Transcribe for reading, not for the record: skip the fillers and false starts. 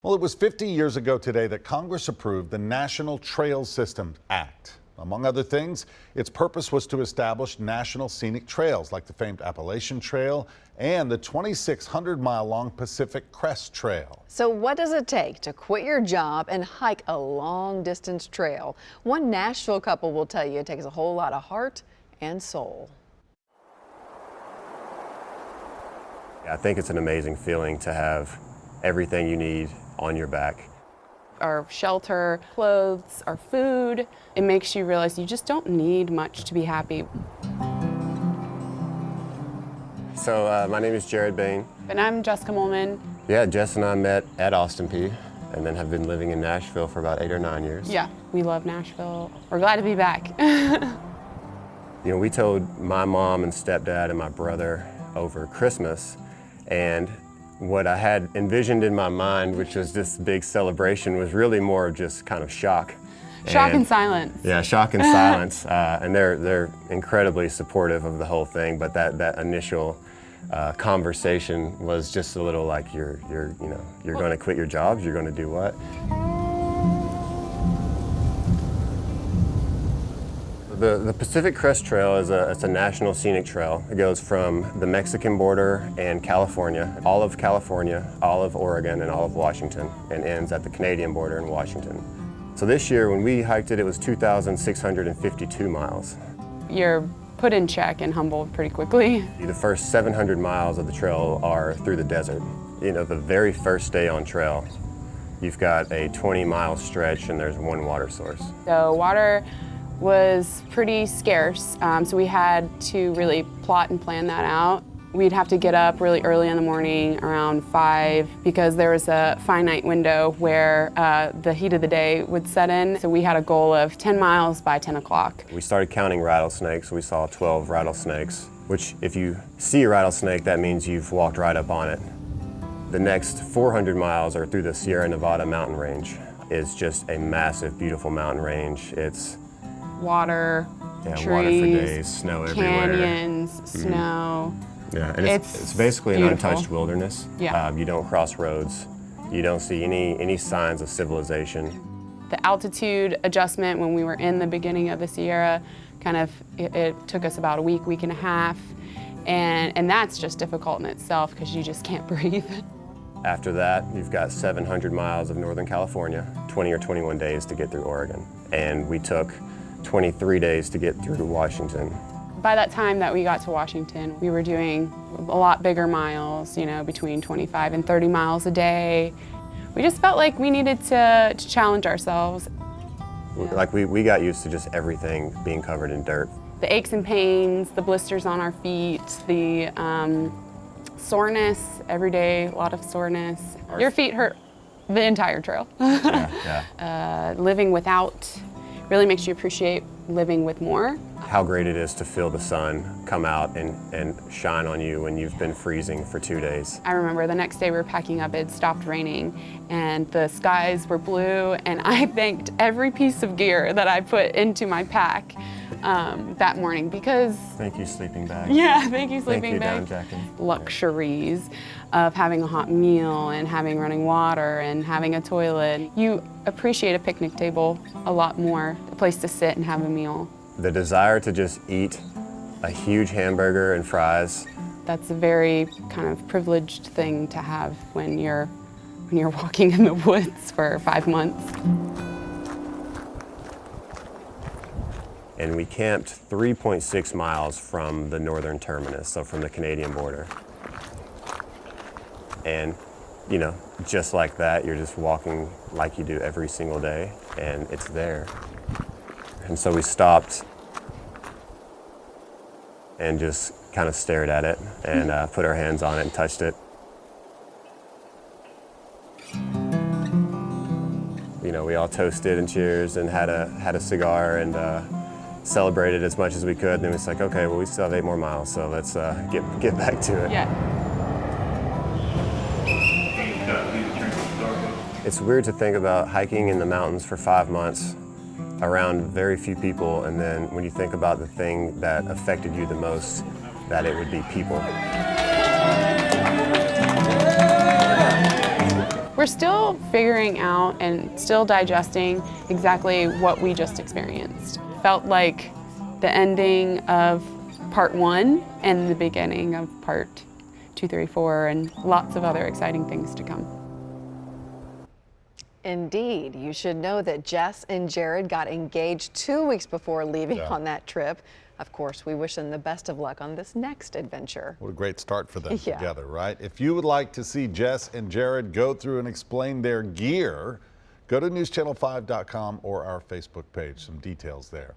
Well, it was 50 years ago today that Congress approved the National Trail System Act. Among other things, its purpose was to establish national scenic trails like the famed Appalachian Trail and the 2,600-mile-long Pacific Crest Trail. So what does it take to quit your job and hike a long-distance trail? One Nashville couple will tell you it takes a whole lot of heart and soul. I think it's an amazing feeling to have everything you need on your back. Our shelter, clothes, our food. It makes you realize you just don't need much to be happy. So my name is Jared Bain. And I'm Jessica Molman. Yeah, Jess and I met at Austin Peay and then have been living in Nashville for about 8 or 9 years. Yeah, we love Nashville. We're glad to be back. You know, we told my mom and stepdad and my brother over Christmas, and what I had envisioned in my mind, which was this big celebration, was really more of just kind of shock. Shock and silence. Yeah, shock and silence. And they're incredibly supportive of the whole thing, but that initial conversation was just a little like, you're going to quit your jobs, you're going to do what? The Pacific Crest Trail is it's a national scenic trail. It goes from the Mexican border and California, all of Oregon, and all of Washington, and ends at the Canadian border in Washington. So this year, when we hiked it, it was 2,652 miles. You're put in check and humbled pretty quickly. The first 700 miles of the trail are through the desert. You know, the very first day on trail, you've got a 20-mile stretch and there's one water source. So water was pretty scarce, so we had to really plot and plan that out. We'd have to get up really early in the morning, around 5, because there was a finite window where the heat of the day would set in. So we had a goal of 10 miles by 10 o'clock. We started counting rattlesnakes. We saw 12 rattlesnakes, which if you see a rattlesnake, that means you've walked right up on it. The next 400 miles are through the Sierra Nevada mountain range. It's just a massive, beautiful mountain range. It's water, trees, water for days, snow everywhere. Canyons, snow. Yeah, and it's basically beautiful. An untouched wilderness. Yeah. You don't cross roads. You don't see any signs of civilization. The altitude adjustment when we were in the beginning of the Sierra, it took us about a week and a half. And that's just difficult in itself because you just can't breathe. After that, you've got 700 miles of Northern California, 20 or 21 days to get through Oregon. And we took 23 days to get through Washington. By that time that we got to Washington, we were doing a lot bigger miles, between 25 and 30 miles a day. We just felt like we needed to challenge ourselves. Like we got used to just everything being covered in dirt. The aches and pains, the blisters on our feet, the soreness every day, a lot of soreness. Your feet hurt the entire trail. Living without really makes you appreciate living with more. How great it is to feel the sun come out and shine on you when you've been freezing for 2 days. I remember the next day we were packing up, it stopped raining and the skies were blue, and I thanked every piece of gear that I put into my pack that morning because... Thank you, sleeping bag. Yeah, thank you, sleeping bag. Down jacket. Yeah. Luxuries of having a hot meal and having running water and having a toilet. You appreciate a picnic table a lot more, a place to sit and have a meal. The desire to just eat a huge hamburger and fries. That's a very kind of privileged thing to have when you're walking in the woods for 5 months. And we camped 3.6 miles from the northern terminus, so from the Canadian border. And, just like that, you're just walking like you do every single day, and it's there. And so we stopped and just kind of stared at it and put our hands on it and touched it. We all toasted and cheers and had a cigar and celebrated as much as we could. And then it's like, okay, well, we still have 8 more miles, so let's get back to it. Yeah. It's weird to think about hiking in the mountains for 5 months around very few people, and then when you think about the thing that affected you the most, that it would be people. We're still figuring out and still digesting exactly what we just experienced. Felt like the ending of part 1 and the beginning of part 2, 3, 4, and lots of other exciting things to come. Indeed. You should know that Jess and Jared got engaged 2 weeks before leaving on that trip. Of course, we wish them the best of luck on this next adventure. What a great start for them Yeah. together, right? If you would like to see Jess and Jared go through and explain their gear, go to newschannel5.com or our Facebook page. Some details there.